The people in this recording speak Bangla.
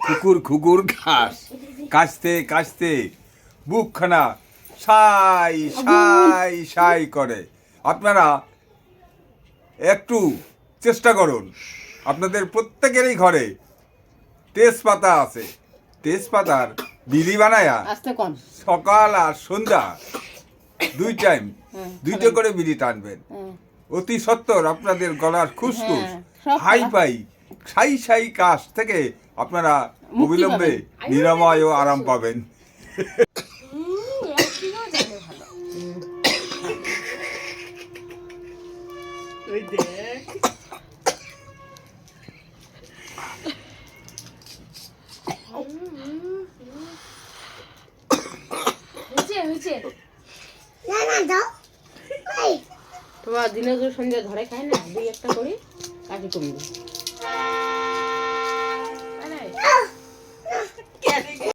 কুকুর খুকুর ঘাস কাশতে কাশতে বুকখানা সাই সাই সাই করে। আপনারা একটু চেষ্টা করুন, আপনাদের প্রত্যেকেরই ঘরে তেজপাতা আছে, তেজপাতার বিলি বানায়া সকাল আর সন্ধ্যা দুই টাইম দুইটা করে বিলি টানবেন। অতি সত্বর আপনাদের গলার খুসখুস হাই ফাই সাই সাই কাশ থেকে আপনারা অবিলম্বে নিরাময় ও আরাম পাবেন। তোমার দিনে সন্ধ্যা ধরে খায় না, দুই একটা করে কাজে কমবে।